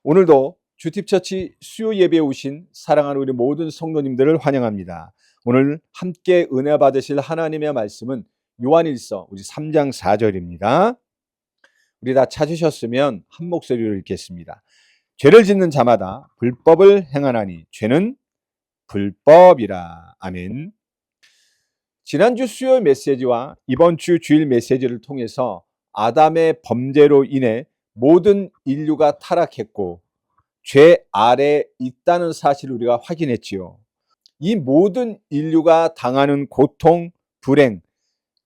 오늘도 주팁처치 수요 예배에 오신 사랑하는 우리 모든 성도님들을 환영합니다. 오늘 함께 은혜 받으실 하나님의 말씀은 요한일서 우리 3장 4절입니다. 우리 다 찾으셨으면 한 목소리로 읽겠습니다. 죄를 짓는 자마다 불법을 행하나니 죄는 불법이라. 아멘. 지난주 수요 메시지와 이번 주 주일 메시지를 통해서 아담의 범죄로 인해 모든 인류가 타락했고 죄 아래 있다는 사실을 우리가 확인했지요. 이 모든 인류가 당하는 고통, 불행,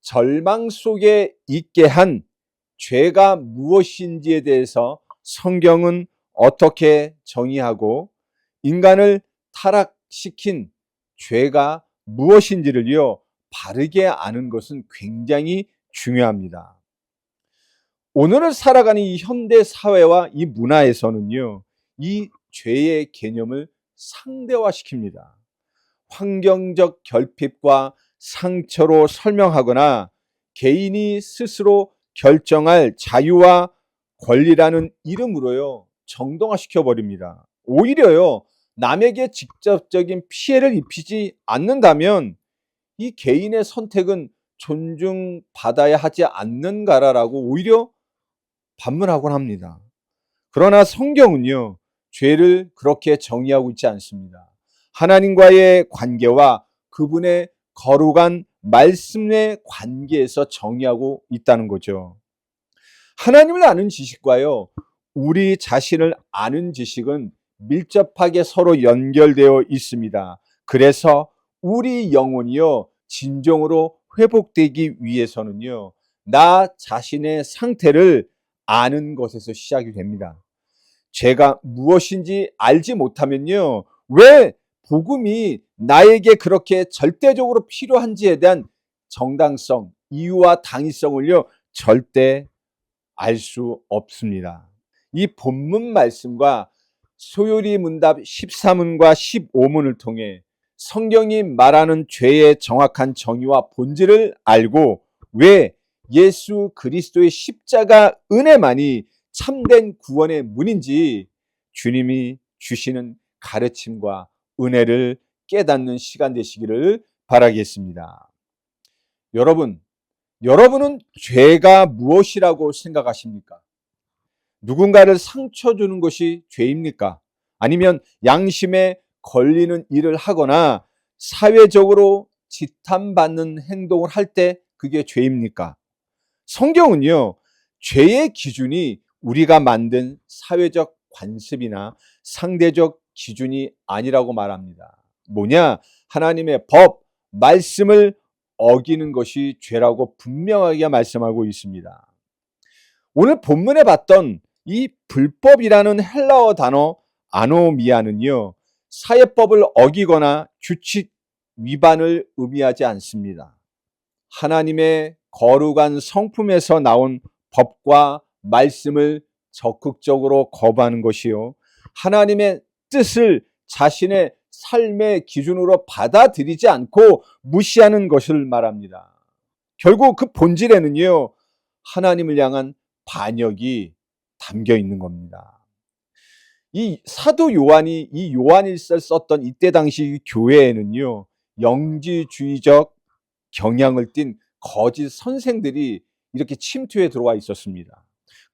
절망 속에 있게 한 죄가 무엇인지에 대해서 성경은 어떻게 정의하고 인간을 타락시킨 죄가 무엇인지를요, 바르게 아는 것은 굉장히 중요합니다. 오늘을 살아가는 이 현대 사회와 이 문화에서는요, 이 죄의 개념을 상대화시킵니다. 환경적 결핍과 상처로 설명하거나 개인이 스스로 결정할 자유와 권리라는 이름으로요, 정당화시켜 버립니다. 오히려요, 남에게 직접적인 피해를 입히지 않는다면 이 개인의 선택은 존중받아야 하지 않는가라고 오히려 반문하곤 합니다. 그러나 성경은요, 죄를 그렇게 정의하고 있지 않습니다. 하나님과의 관계와 그분의 거룩한 말씀의 관계에서 정의하고 있다는 거죠. 하나님을 아는 지식과요, 우리 자신을 아는 지식은 밀접하게 서로 연결되어 있습니다. 그래서 우리 영혼이요, 진정으로 회복되기 위해서는요, 나 자신의 상태를 아는 것에서 시작이 됩니다. 죄가 무엇인지 알지 못하면요, 왜 복음이 나에게 그렇게 절대적으로 필요한지에 대한 정당성, 이유와 당위성을요, 절대 알 수 없습니다. 이 본문 말씀과 소요리 문답 13문과 15문을 통해 성경이 말하는 죄의 정확한 정의와 본질을 알고 왜 예수 그리스도의 십자가 은혜만이 참된 구원의 문인지 주님이 주시는 가르침과 은혜를 깨닫는 시간 되시기를 바라겠습니다. 여러분은 죄가 무엇이라고 생각하십니까? 누군가를 상처 주는 것이 죄입니까? 아니면 양심에 걸리는 일을 하거나 사회적으로 지탄받는 행동을 할 때 그게 죄입니까? 성경은요, 죄의 기준이 우리가 만든 사회적 관습이나 상대적 기준이 아니라고 말합니다. 뭐냐? 하나님의 법, 말씀을 어기는 것이 죄라고 분명하게 말씀하고 있습니다. 오늘 본문에 봤던 이 불법이라는 헬라어 단어 아노미아는요, 사회법을 어기거나 규칙 위반을 의미하지 않습니다. 하나님의 거룩한 성품에서 나온 법과 말씀을 적극적으로 거부하는 것이요, 하나님의 뜻을 자신의 삶의 기준으로 받아들이지 않고 무시하는 것을 말합니다. 결국 그 본질에는요, 하나님을 향한 반역이 담겨 있는 겁니다. 이 사도 요한이 이 요한일서를 썼던 이때 당시 교회에는요, 영지주의적 경향을 띤 거짓 선생들이 이렇게 침투해 들어와 있었습니다.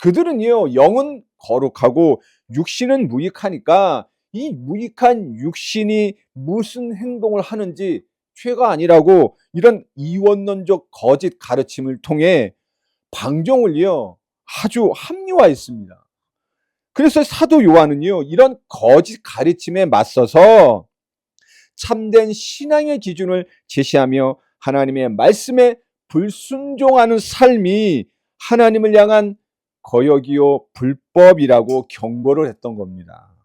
그들은요, 영은 거룩하고 육신은 무익하니까 이 무익한 육신이 무슨 행동을 하는지 죄가 아니라고 이런 이원론적 거짓 가르침을 통해 방종을요, 아주 합리화했습니다. 그래서 사도 요한은요, 이런 거짓 가르침에 맞서서 참된 신앙의 기준을 제시하며 하나님의 말씀에 불순종하는 삶이 하나님을 향한 거역이요 불법이라고 경고를 했던 겁니다.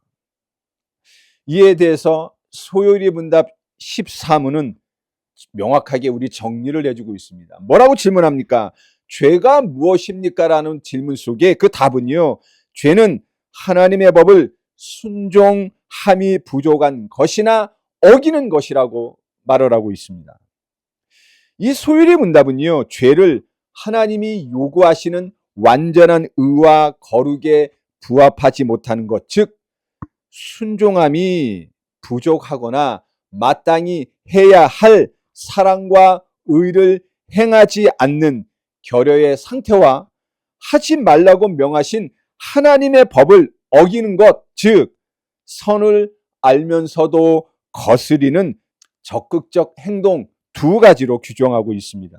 이에 대해서 소요리 문답 13문은 명확하게 우리 정리를 해주고 있습니다. 뭐라고 질문합니까? 죄가 무엇입니까? 라는 질문 속에 그 답은요, 죄는 하나님의 법을 순종함이 부족한 것이나 어기는 것이라고 말을 하고 있습니다. 이 소요리 문답은요, 죄를 하나님이 요구하시는 완전한 의와 거룩의 부합하지 못하는 것, 즉 순종함이 부족하거나 마땅히 해야 할 사랑과 의를 행하지 않는 결여의 상태와 하지 말라고 명하신 하나님의 법을 어기는 것, 즉 선을 알면서도 거스리는 적극적 행동 두 가지로 규정하고 있습니다.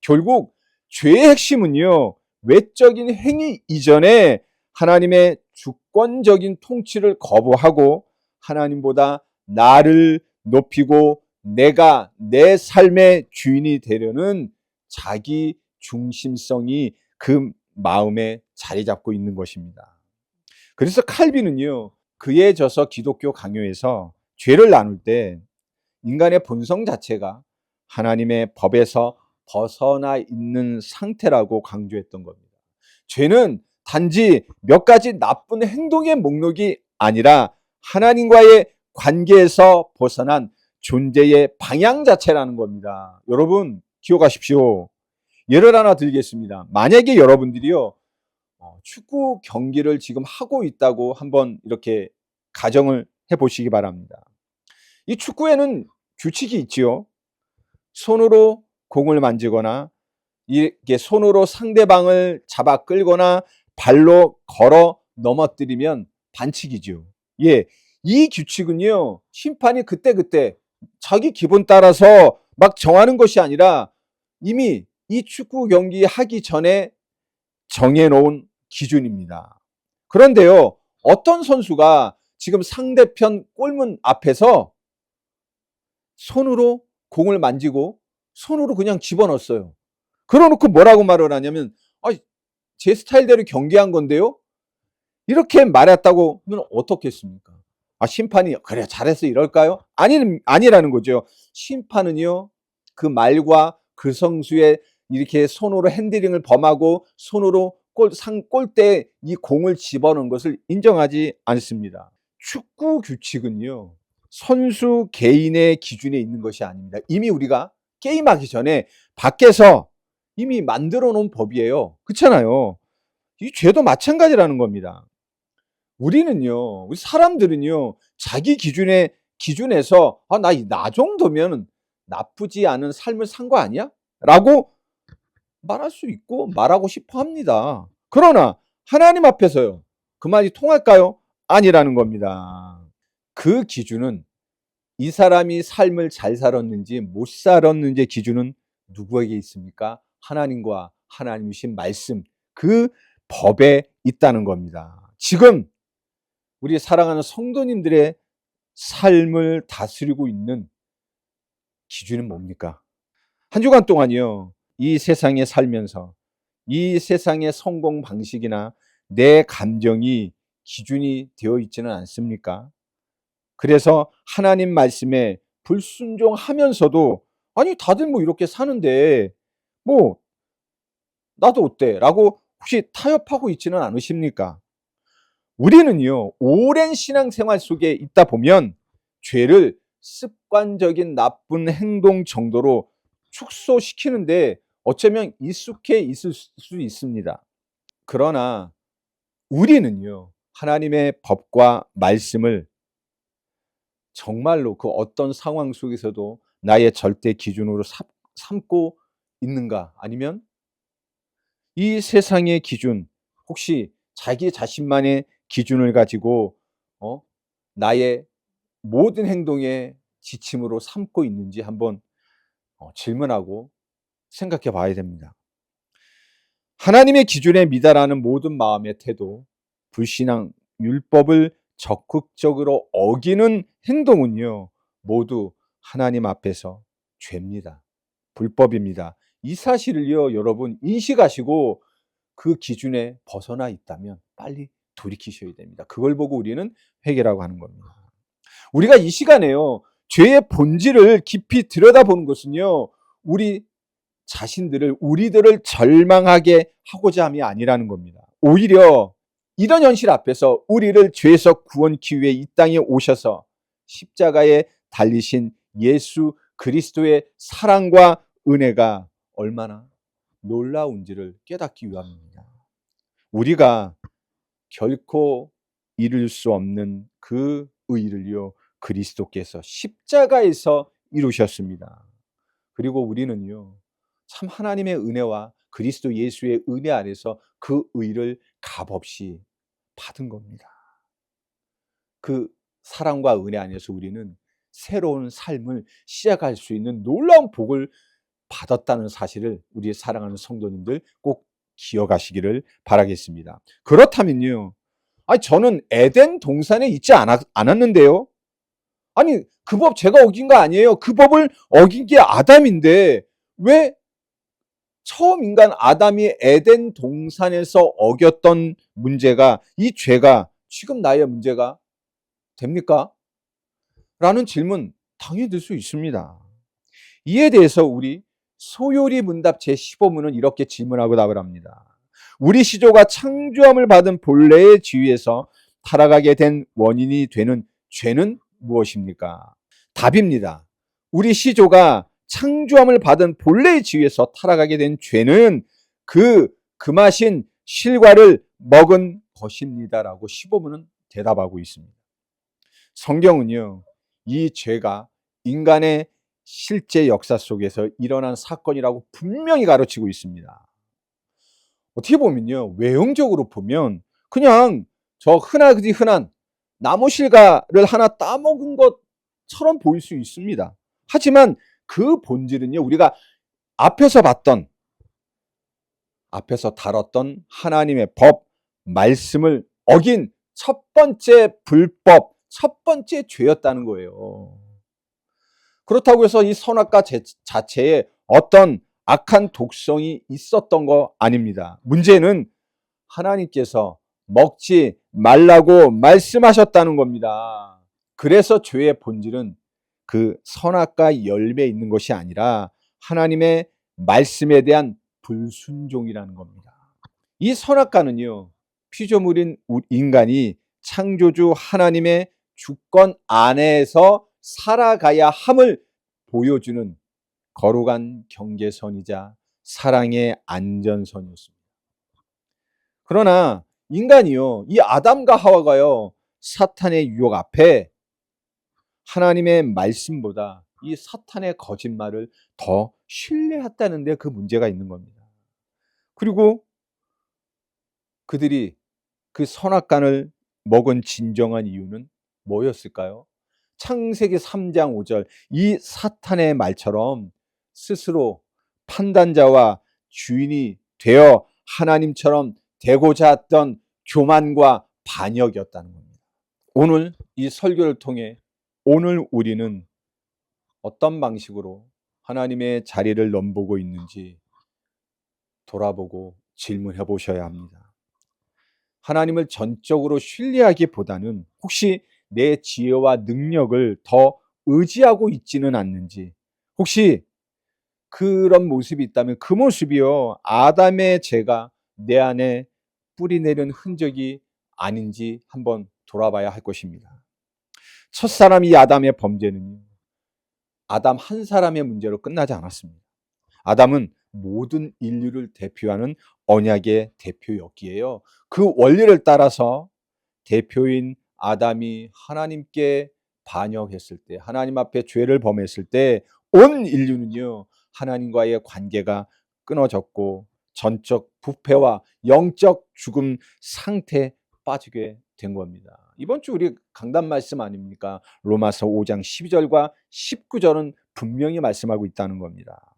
결국 죄의 핵심은요, 외적인 행위 이전에 하나님의 주권적인 통치를 거부하고 하나님보다 나를 높이고 내가 내 삶의 주인이 되려는 자기 중심성이 그 마음에 자리 잡고 있는 것입니다. 그래서 칼빈은요, 그에 져서 기독교 강요에서 죄를 나눌 때 인간의 본성 자체가 하나님의 법에서 벗어나 있는 상태라고 강조했던 겁니다. 죄는 단지 몇 가지 나쁜 행동의 목록이 아니라 하나님과의 관계에서 벗어난 존재의 방향 자체라는 겁니다. 여러분 기억하십시오. 예를 하나 들겠습니다. 만약에 여러분들이요, 축구 경기를 지금 하고 있다고 한번 이렇게 가정을 해보시기 바랍니다. 이 축구에는 규칙이 있지요. 손으로 공을 만지거나 이렇게 손으로 상대방을 잡아 끌거나 발로 걸어 넘어뜨리면 반칙이죠. 예, 이 규칙은요, 심판이 그때그때 자기 기분 따라서 막 정하는 것이 아니라 이미 이 축구 경기 하기 전에 정해놓은 기준입니다. 그런데요, 어떤 선수가 지금 상대편 골문 앞에서 손으로 공을 만지고 손으로 그냥 집어넣었어요. 그러놓고 뭐라고 말을 하냐면, 제 스타일대로 경기한 건데요, 이렇게 말했다고 하면 어떻겠습니까? 심판이 그래 잘했어 이럴까요? 아니라는 거죠. 심판은요, 그 말과 그 선수의 이렇게 손으로 핸들링을 범하고 손으로 골대에 이 공을 집어넣은 것을 인정하지 않습니다. 축구 규칙은요, 선수 개인의 기준에 있는 것이 아닙니다. 이미 우리가 게임하기 전에 밖에서 이미 만들어 놓은 법이에요. 그렇잖아요. 이 죄도 마찬가지라는 겁니다. 우리 사람들은요, 자기 기준에서 나 정도면 나쁘지 않은 삶을 산 거 아니야? 라고 말할 수 있고 말하고 싶어 합니다. 그러나 하나님 앞에서요, 그 말이 통할까요? 아니라는 겁니다. 그 기준은 이 사람이 삶을 잘 살았는지 못 살았는지의 기준은 누구에게 있습니까? 하나님과 하나님이신 말씀, 그 법에 있다는 겁니다. 지금 우리 사랑하는 성도님들의 삶을 다스리고 있는 기준은 뭡니까? 한 주간 동안이요, 이 세상에 살면서 이 세상의 성공 방식이나 내 감정이 기준이 되어 있지는 않습니까? 그래서 하나님 말씀에 불순종하면서도 다들 뭐 이렇게 사는데 뭐 나도 어때? 라고 혹시 타협하고 있지는 않으십니까? 우리는요, 오랜 신앙생활 속에 있다 보면 죄를 습관적인 나쁜 행동 정도로 축소시키는데 어쩌면 익숙해 있을 수 있습니다. 그러나 우리는요, 하나님의 법과 말씀을 정말로 그 어떤 상황 속에서도 나의 절대 기준으로 삼고 있는가? 아니면 이 세상의 기준, 혹시 자기 자신만의 기준을 가지고 나의 모든 행동의 지침으로 삼고 있는지 한번 질문하고 생각해 봐야 됩니다. 하나님의 기준에 미달하는 모든 마음의 태도, 불신앙, 율법을 적극적으로 어기는 행동은요, 모두 하나님 앞에서 죄입니다. 불법입니다. 이 사실을요, 여러분 인식하시고 그 기준에 벗어나 있다면 빨리 돌이키셔야 됩니다. 그걸 보고 우리는 회개라고 하는 겁니다. 우리가 이 시간에요, 죄의 본질을 깊이 들여다보는 것은요, 우리들을 절망하게 하고자 함이 아니라는 겁니다. 오히려 이런 현실 앞에서 우리를 죄에서 구원하기 위해 이 땅에 오셔서 십자가에 달리신 예수 그리스도의 사랑과 은혜가 얼마나 놀라운지를 깨닫기 위함입니다. 우리가 결코 이룰 수 없는 그 의를요, 그리스도께서 십자가에서 이루셨습니다. 그리고 우리는요, 참 하나님의 은혜와 그리스도 예수의 은혜 아래서 그 의를 값없이 받은 겁니다. 그 사랑과 은혜 안에서 우리는 새로운 삶을 시작할 수 있는 놀라운 복을 받았다는 사실을 우리 사랑하는 성도님들 꼭 기억하시기를 바라겠습니다. 그렇다면요, 저는 에덴 동산에 있지 않았는데요. 아니, 그 법 제가 어긴 거 아니에요. 그 법을 어긴 게 아담인데 왜 처음 인간 아담이 에덴 동산에서 어겼던 문제가, 이 죄가 지금 나의 문제가 됩니까? 라는 질문 당연히 들 수 있습니다. 이에 대해서 우리 소요리 문답 제15문은 이렇게 질문하고 답을 합니다. 우리 시조가 창조함을 받은 본래의 지위에서 타락하게 된 원인이 되는 죄는 무엇입니까? 답입니다. 우리 시조가 창조함을 받은 본래의 지위에서 타락하게 된 죄는 그 금하신 실과를 먹은 것입니다라고 15문은 대답하고 있습니다. 성경은요, 이 죄가 인간의 실제 역사 속에서 일어난 사건이라고 분명히 가르치고 있습니다. 어떻게 보면요, 외형적으로 보면 그냥 저 흔하디 흔한 나무 실과를 하나 따먹은 것처럼 보일 수 있습니다. 하지만 그 본질은요, 우리가 앞에서 다뤘던 하나님의 법, 말씀을 어긴 첫 번째 불법, 첫 번째 죄였다는 거예요. 그렇다고 해서 이 선악과 자체에 어떤 악한 독성이 있었던 거 아닙니다. 문제는 하나님께서 먹지 말라고 말씀하셨다는 겁니다. 그래서 죄의 본질은 그 선악과 열매에 있는 것이 아니라 하나님의 말씀에 대한 불순종이라는 겁니다. 이 선악과는요, 피조물인 인간이 창조주 하나님의 주권 안에서 살아가야 함을 보여주는 거룩한 경계선이자 사랑의 안전선이었습니다. 그러나 인간이요, 이 아담과 하와가요, 사탄의 유혹 앞에 하나님의 말씀보다 이 사탄의 거짓말을 더 신뢰했다는 데 그 문제가 있는 겁니다. 그리고 그들이 그 선악간을 먹은 진정한 이유는 뭐였을까요? 창세기 3장 5절, 이 사탄의 말처럼 스스로 판단자와 주인이 되어 하나님처럼 되고자 했던 교만과 반역이었다는 겁니다. 오늘 이 설교를 통해 오늘 우리는 어떤 방식으로 하나님의 자리를 넘보고 있는지 돌아보고 질문해 보셔야 합니다. 하나님을 전적으로 신뢰하기보다는 혹시 내 지혜와 능력을 더 의지하고 있지는 않는지, 혹시 그런 모습이 있다면 그 모습이요, 아담의 죄가 내 안에 뿌리내린 흔적이 아닌지 한번 돌아봐야 할 것입니다. 첫사람 이 아담의 범죄는 아담 한 사람의 문제로 끝나지 않았습니다. 아담은 모든 인류를 대표하는 언약의 대표였기에요. 그 원리를 따라서 대표인 아담이 하나님께 반역했을 때, 하나님 앞에 죄를 범했을 때 온 인류는요, 하나님과의 관계가 끊어졌고 전적 부패와 영적 죽음 상태에 빠지게 된 겁니다. 이번 주 우리 강단 말씀 아닙니까? 로마서 5장 12절과 19절은 분명히 말씀하고 있다는 겁니다.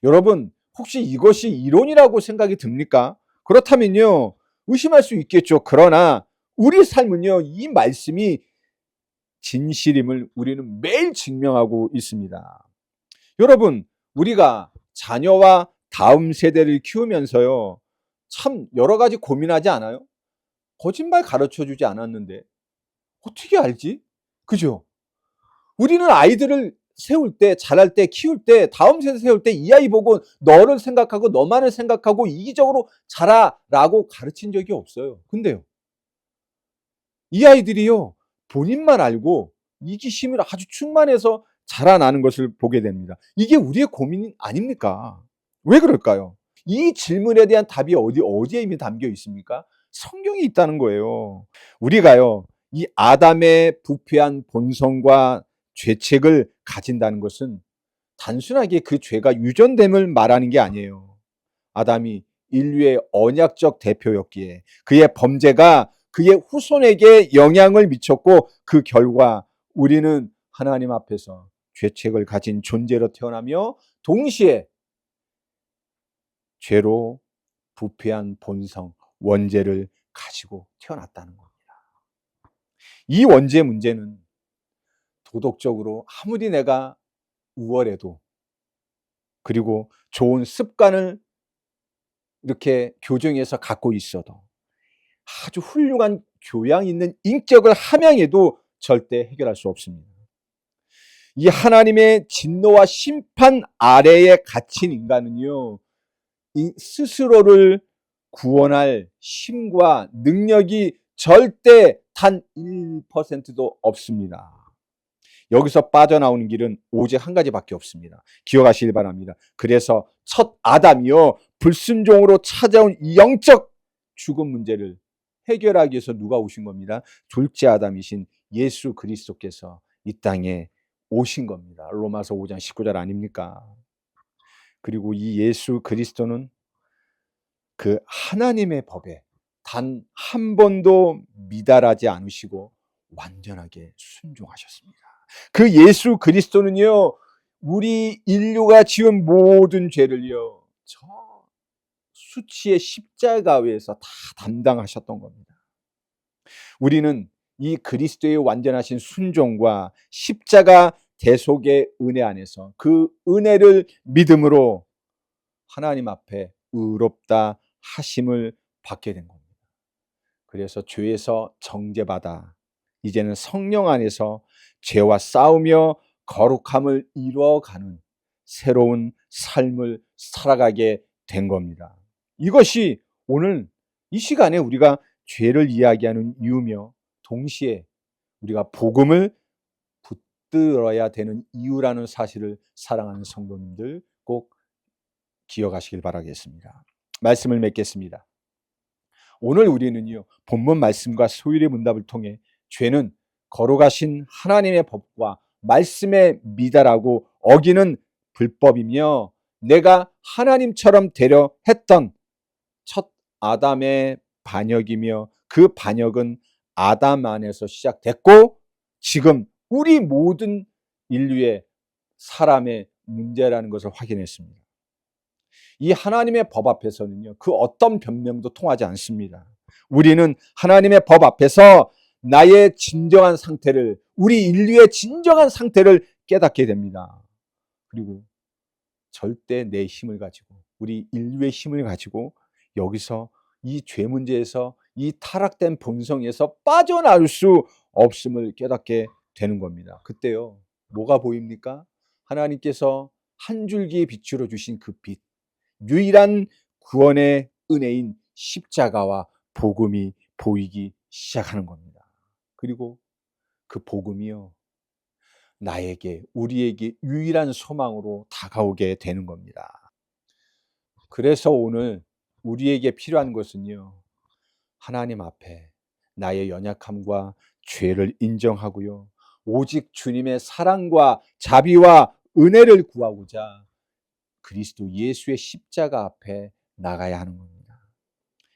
여러분, 혹시 이것이 이론이라고 생각이 듭니까? 그렇다면요, 의심할 수 있겠죠. 그러나 우리 삶은요, 이 말씀이 진실임을 우리는 매일 증명하고 있습니다. 여러분, 우리가 자녀와 다음 세대를 키우면서요, 참 여러 가지 고민하지 않아요? 거짓말 가르쳐 주지 않았는데 어떻게 알지? 그죠? 우리는 아이들을 세울 때, 자랄 때, 키울 때, 다음 세대 세울 때 이 아이 보고 너를 생각하고 너만을 생각하고 이기적으로 자라라고 가르친 적이 없어요. 근데요, 이 아이들이요, 본인만 알고 이기심을 아주 충만해서 자라나는 것을 보게 됩니다. 이게 우리의 고민 아닙니까? 왜 그럴까요? 이 질문에 대한 답이 어디에 이미 담겨 있습니까? 성경이 있다는 거예요. 우리가요, 이 아담의 부패한 본성과 죄책을 가진다는 것은 단순하게 그 죄가 유전됨을 말하는 게 아니에요. 아담이 인류의 언약적 대표였기에 그의 범죄가 그의 후손에게 영향을 미쳤고, 그 결과 우리는 하나님 앞에서 죄책을 가진 존재로 태어나며 동시에 죄로 부패한 본성, 원죄를 가지고 태어났다는 겁니다. 이 원죄 문제는 도덕적으로 아무리 내가 우월해도, 그리고 좋은 습관을 이렇게 교정해서 갖고 있어도, 아주 훌륭한 교양 있는 인격을 함양해도 절대 해결할 수 없습니다. 이 하나님의 진노와 심판 아래에 갇힌 인간은요, 이 스스로를 구원할 힘과 능력이 절대 단 1%도 없습니다. 여기서 빠져나오는 길은 오직 한 가지밖에 없습니다. 기억하시길 바랍니다. 그래서 첫 아담이요, 불순종으로 찾아온 영적 죽음 문제를 해결하기 위해서 누가 오신 겁니다? 둘째 아담이신 예수 그리스도께서 이 땅에 오신 겁니다. 로마서 5장 19절 아닙니까? 그리고 이 예수 그리스도는 그 하나님의 법에 단 한 번도 미달하지 않으시고 완전하게 순종하셨습니다. 그 예수 그리스도는요, 우리 인류가 지은 모든 죄를요, 저 수치의 십자가 위에서 다 담당하셨던 겁니다. 우리는 이 그리스도의 완전하신 순종과 십자가 대속의 은혜 안에서 그 은혜를 믿음으로 하나님 앞에 의롭다 하심을 받게 된 겁니다. 그래서 죄에서 정죄받아 이제는 성령 안에서 죄와 싸우며 거룩함을 이루어가는 새로운 삶을 살아가게 된 겁니다. 이것이 오늘 이 시간에 우리가 죄를 이야기하는 이유며, 동시에 우리가 복음을 붙들어야 되는 이유라는 사실을 사랑하는 성도님들 꼭 기억하시길 바라겠습니다. 말씀을 맺겠습니다. 오늘 우리는요, 본문 말씀과 소율의 문답을 통해 죄는 거룩하신 하나님의 법과 말씀에 미달하고 어기는 불법이며, 내가 하나님처럼 되려 했던 첫 아담의 반역이며, 그 반역은 아담 안에서 시작됐고 지금 우리 모든 인류의 사람의 문제라는 것을 확인했습니다. 이 하나님의 법 앞에서는요, 그 어떤 변명도 통하지 않습니다. 우리는 하나님의 법 앞에서 나의 진정한 상태를, 우리 인류의 진정한 상태를 깨닫게 됩니다. 그리고 절대 내 힘을 가지고, 우리 인류의 힘을 가지고 여기서 이 죄 문제에서, 이 타락된 본성에서 빠져나올 수 없음을 깨닫게 되는 겁니다. 그때요, 뭐가 보입니까? 하나님께서 한 줄기의 빛으로 주신 그 빛, 유일한 구원의 은혜인 십자가와 복음이 보이기 시작하는 겁니다. 그리고 그 복음이요, 나에게, 우리에게 유일한 소망으로 다가오게 되는 겁니다. 그래서 오늘 우리에게 필요한 것은요, 하나님 앞에 나의 연약함과 죄를 인정하고요, 오직 주님의 사랑과 자비와 은혜를 구하고자 그리스도 예수의 십자가 앞에 나가야 하는 겁니다.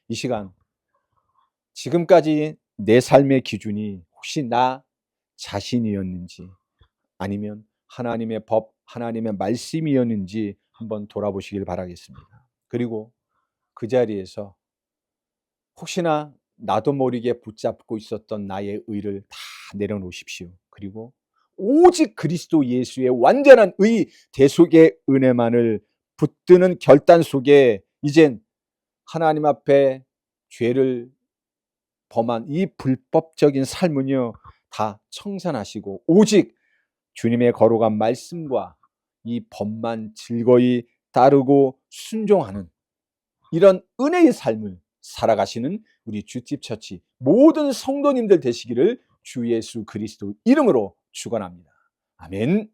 이 시간, 지금까지 내 삶의 기준이 혹시 나 자신이었는지, 아니면 하나님의 법, 하나님의 말씀이었는지 한번 돌아보시길 바라겠습니다. 그리고 그 자리에서 혹시나 나도 모르게 붙잡고 있었던 나의 의를 다 내려놓으십시오. 그리고 오직 그리스도 예수의 완전한 의, 대속의 은혜만을 붙드는 결단 속에 이젠 하나님 앞에 죄를 범한 이 불법적인 삶은요, 다 청산하시고 오직 주님의 거룩한 말씀과 이 법만 즐거이 따르고 순종하는 이런 은혜의 삶을 살아가시는 우리 주tip처치 모든 성도님들 되시기를 주 예수 그리스도 이름으로 축원합니다. 아멘.